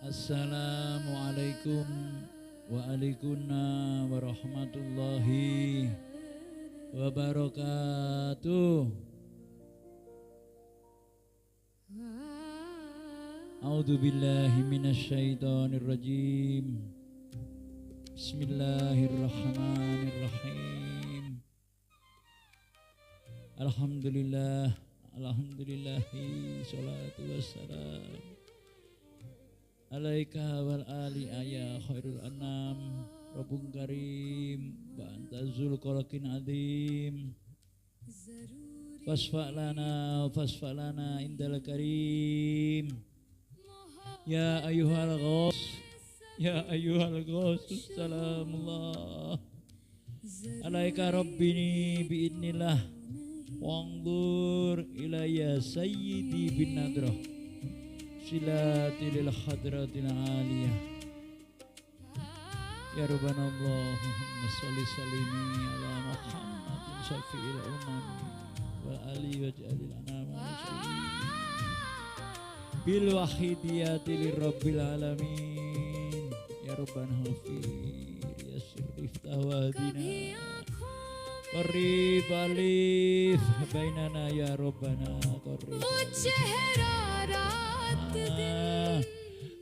Assalamualaikum waalaikumsalam warahmatullahi wabarakatuh. A'udzu billahi minasy syaithanir rajim. Bismillahirrahmanirrahim. Alhamdulillahi sholatu wassalam alaika wal ali ya khairul anam rabbun karim wa anta zul khalqin azim fasfa'lana indal karim ya ayyuhal ghaus salamullah alaika rabbini biidnillah wangdur ilayya sayyidi bin nadrah silatil hadratil aliyah ya rabbana Allahumma sholli salimi ala Muhammadin syafi'il umam wa ali waj'alil anama muslimin bil wahidiyati lirabbil alamin ya rabbana ghafir yassir iftah wahdina qarib alif bainana ya rabbana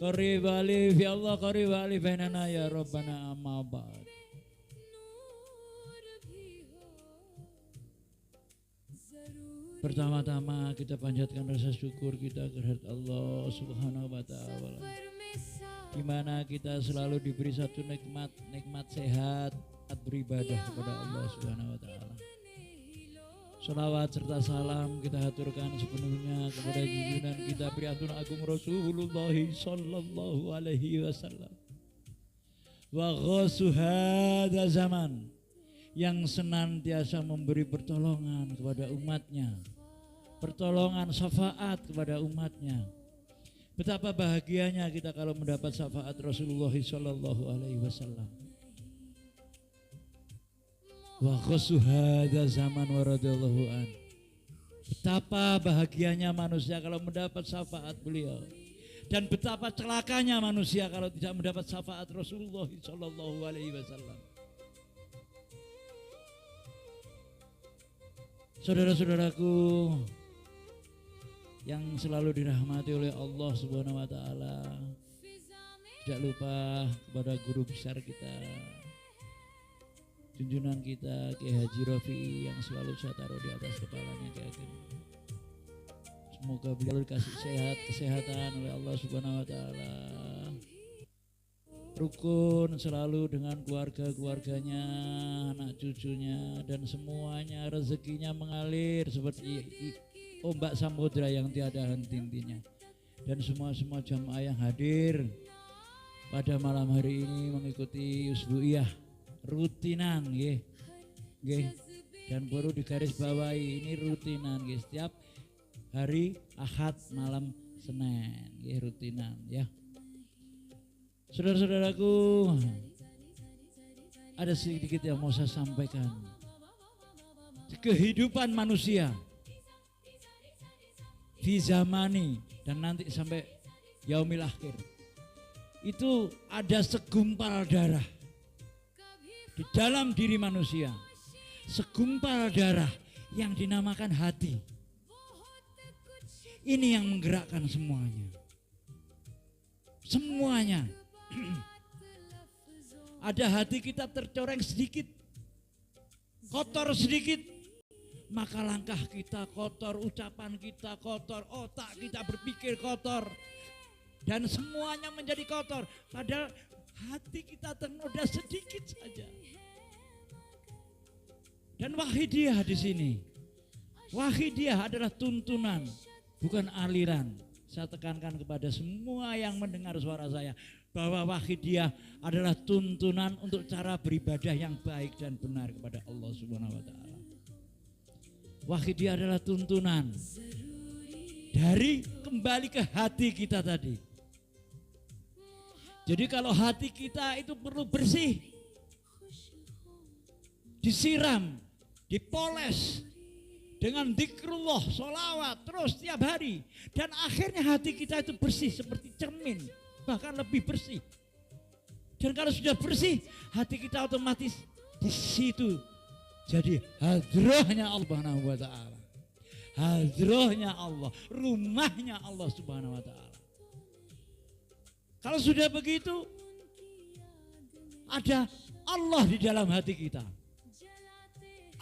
qarib alif ya Allah qarib alif bainana ya rabbana amma ba'd. Pertama-tama kita panjatkan rasa syukur kita kehadirat Allah Subhanahu wa taala. Di mana kita selalu diberi satu nikmat sehat beribadah kepada Allah Subhanahu wa taala. Shalawat serta salam kita haturkan sepenuhnya kepada junjungan kita Priatun Agung Rasulullah sallallahu alaihi wasallam. Wa ghasu hadza zaman, yang senantiasa memberi pertolongan kepada umatnya, pertolongan syafaat kepada umatnya. Betapa bahagianya kita kalau mendapat syafaat Rasulullah sallallahu alaihi wasallam. Wa ghasu hadza zaman wa radhiyallahu an. Betapa bahagianya manusia kalau mendapat syafaat beliau, dan betapa celakanya manusia kalau tidak mendapat syafaat Rasulullah sallallahu alaihi wasallam. Saudara-saudaraku yang selalu dirahmati oleh Allah Subhanahu wa taala, tidak lupa kepada guru besar kita, junjungan kita Kiai Haji Rafi'i yang selalu saya taruh di atas kepalanya Kiai Ageng. Semoga beliau dikasih kesehatan oleh Allah Subhanahu wa taala. Rukun selalu dengan keluarga-keluarganya, anak cucunya, dan semuanya rezekinya mengalir seperti ombak samudra yang tiada henti-hentinya. Dan semua jamaah yang hadir pada malam hari ini mengikuti usbu'iyah rutinan nggih. Dan perlu digarisbawahi, ini rutinan nggih, setiap hari Ahad malam Senin nggih, rutinan ya. Saudara-saudaraku, ada sedikit yang mau saya sampaikan. Kehidupan manusia di zamani dan nanti sampai yaumil akhir, itu ada segumpal darah di dalam diri manusia. Segumpal darah yang dinamakan hati. Ini yang menggerakkan semuanya. Ada hati kita tercoreng sedikit, kotor sedikit, maka langkah kita kotor, ucapan kita kotor, otak kita berpikir kotor, dan semuanya menjadi kotor. Padahal hati kita ternoda sedikit saja. Dan wahidiyah di sini, wahidiyah adalah tuntunan, bukan aliran. Saya tekankan kepada semua yang mendengar suara saya bahwa wahidiyah adalah tuntunan untuk cara beribadah yang baik dan benar kepada Allah Subhanahu wa taala. Wahidiyah adalah tuntunan dari kembali ke hati kita tadi. Jadi kalau hati kita itu perlu bersih, disiram, dipoles dengan zikrullah, sholawat terus tiap hari, dan akhirnya hati kita itu bersih seperti cermin, bahkan lebih bersih. Dan kalau sudah bersih, hati kita otomatis di situ jadi hadrohnya Allah Subhanahu wa ta'ala. Hadrohnya Allah, rumahnya Allah Subhanahu wa ta'ala. Kalau sudah begitu, ada Allah di dalam hati kita.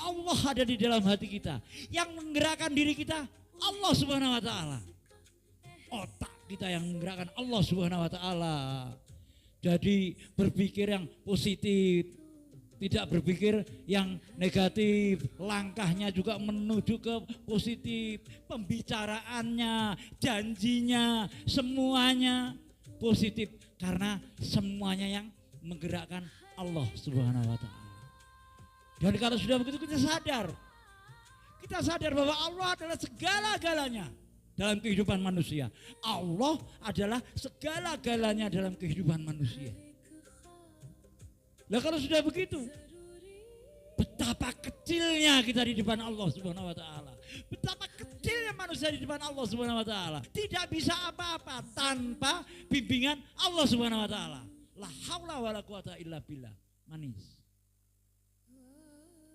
Allah ada di dalam hati kita. Yang menggerakkan diri kita, Allah Subhanahu wa ta'ala. Otak kita yang menggerakkan Allah Subhanahu wa ta'ala. Jadi berpikir yang positif, tidak berpikir yang negatif. Langkahnya juga menuju ke positif. Pembicaraannya, janjinya, semuanya positif. Karena semuanya yang menggerakkan Allah Subhanahu wa ta'ala. Dan kalau sudah begitu kita sadar bahwa Allah adalah segala-galanya dalam kehidupan manusia. Allah adalah segala-galanya dalam kehidupan manusia. Nah kalau sudah begitu, betapa kecilnya kita di depan Allah Subhanahu wa ta'ala. Betapa kecilnya manusia di depan Allah Subhanahu wa ta'ala. Tidak bisa apa-apa tanpa bimbingan Allah Subhanahu wa ta'ala. La haula wala quwata illa billah. Manis.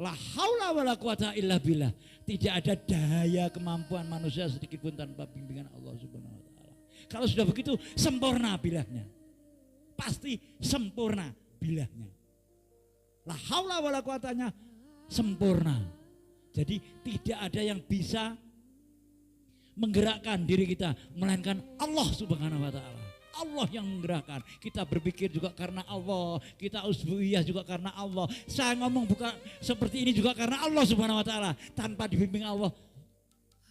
La haula wala quwata illa billah. Tidak ada daya kemampuan manusia sedikit pun tanpa bimbingan Allah Subhanahu wa ta'ala. Kalau sudah begitu sempurna bilahnya. Pasti sempurna bilahnya. La haula wala quwatanya sempurna. Jadi tidak ada yang bisa menggerakkan diri kita melainkan Allah Subhanahu wa ta'ala. Allah yang menggerakkan. Kita berpikir juga karena Allah, kita usbuiyah juga karena Allah. Saya ngomong bukan seperti ini juga karena Allah Subhanahu wa ta'ala. Tanpa dibimbing Allah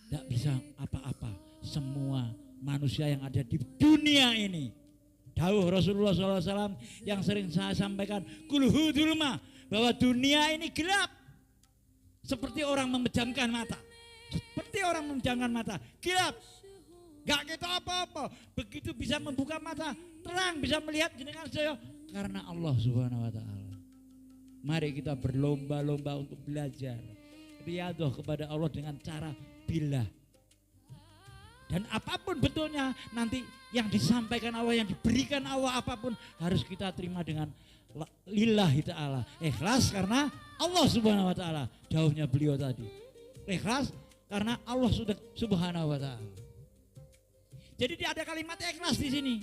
tidak bisa apa-apa. Semua manusia yang ada di dunia ini, dawuh Rasulullah SAW yang sering saya sampaikan, kulhu dulma, bahwa dunia ini gelap seperti orang memejamkan mata. Seperti orang memejamkan mata, gelap. Gak kita apa-apa, begitu bisa membuka mata, terang bisa melihat jenengan saya karena Allah Subhanahu wa ta'ala. Mari kita berlomba-lomba untuk belajar riyadhah kepada Allah dengan cara billah. Dan apapun betulnya nanti yang disampaikan Allah, yang diberikan Allah apapun harus kita terima dengan lillahi ta'ala. Ikhlas karena Allah Subhanahu wa ta'ala. Dawuhnya beliau tadi. Ikhlas karena Allah sudah Subhanahu wa ta'ala. Jadi ada kalimat ikhlas di sini.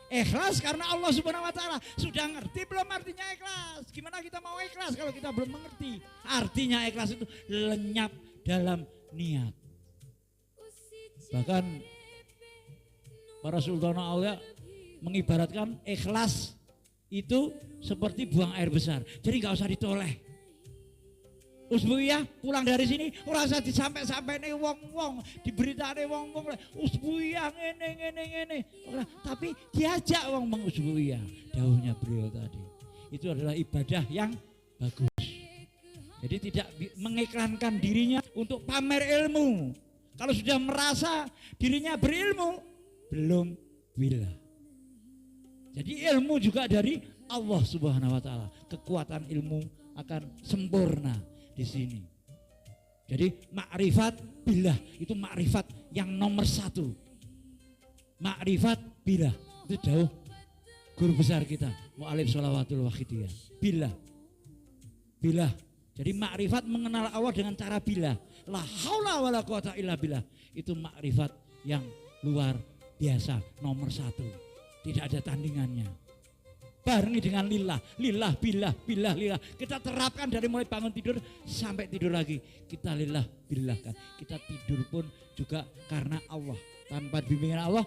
Ikhlas karena Allah Subhanahu wa ta'ala. Sudah ngerti belum artinya ikhlas? Gimana kita mau ikhlas kalau kita belum mengerti? Artinya ikhlas itu lenyap dalam niat. Bahkan para sultan aulia mengibaratkan ikhlas itu seperti buang air besar. Jadi gak usah ditoleh. Usbuiyah pulang dari sini ora usah disampai-sampaine wong-wong, diberitane wong-wong usbuiyah ngene. Tapi diajak wong mengusbuiyah. Dawuhnya beliau tadi. Itu adalah ibadah yang bagus. Jadi tidak mengiklankan dirinya untuk pamer ilmu. Kalau sudah merasa dirinya berilmu, belum billah. Jadi ilmu juga dari Allah Subhanahu wa ta'ala. Kekuatan ilmu akan sempurna di sini. Jadi makrifat billah itu makrifat yang nomor satu. Makrifat billah itu jauh guru besar kita Mu'alif Shalawatul Wahidiyah. Billah. Jadi makrifat mengenal Allah dengan cara billah. La haula wala quwata illa billah. Itu makrifat yang luar biasa nomor satu. Tidak ada tandingannya. Barengi dengan lillah, billah. Kita terapkan dari mulai bangun tidur sampai tidur lagi. Kita lillah, billah kan. Kita tidur pun juga karena Allah. Tanpa bimbingan Allah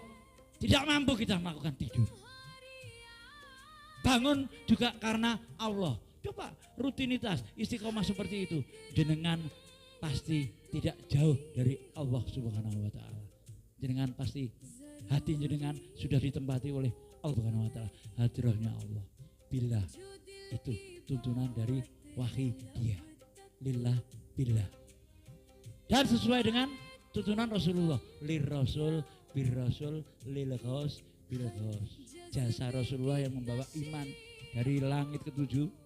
tidak mampu kita melakukan tidur. Bangun juga karena Allah. Coba rutinitas istiqomah seperti itu. Jenengan pasti tidak jauh dari Allah Subhanahu wa ta'ala. Jenengan pasti hati jenengan sudah ditempati oleh Allah Subhanahu wa ta'ala. Hadirahnya Allah. Billah. Itu tuntunan dari wahidiyah. Lillah billah. Dan sesuai dengan tuntunan Rasulullah. Lir Rasul, bir Rasul, lil Ghaus, bil Ghaus. Jasa Rasulullah yang membawa iman dari langit ketujuh.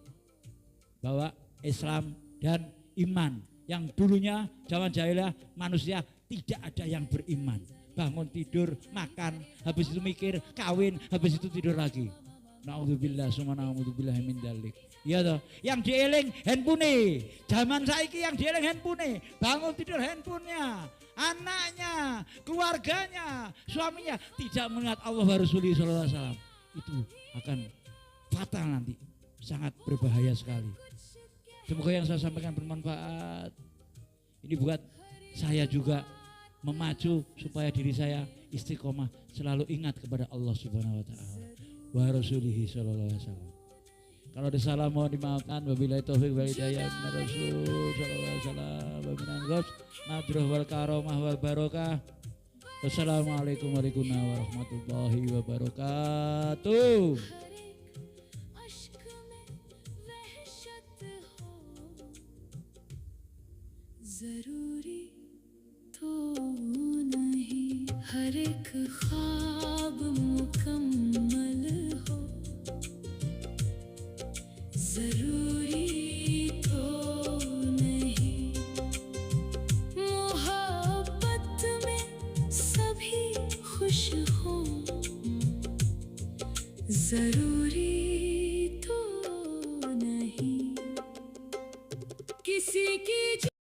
Bawa Islam dan iman. Yang dulunya zaman jahiliyah manusia tidak ada yang beriman. bangun tidur, makan, habis itu mikir, kawin, habis itu tidur lagi. Naudzubillah, summa naudzubillah min dzalik. Iya toh, yang dieling handphone. Zaman saiki yang dieling handphone, bangun tidur handphonenya, anaknya, keluarganya, suaminya tidak mengingat Allah wa Rasulih sallallahu alaihi wasallam. Itu akan fatal nanti, sangat berbahaya sekali. Semoga yang saya sampaikan bermanfaat. Ini buat saya juga memacu supaya diri saya istiqomah selalu ingat kepada Allah Subhanahu wa taala wa Rasulih sallallahu alaihi wasallam. Kalau ada salah mohon dimaafkan. Wabillahi taufiq wal hidayah min Rasul sallallahu alaihi wasallam. Wa minan ghos nadruh wal karomah wal barokah. Wassalamualaikum warahmatullahi wabarakatuh. ज़रूरी तो नहीं हर एक ख्वाब मुकम्मल हो, ज़रूरी तो नहीं मोहब्बत में सभी खुश हों, ज़रूरी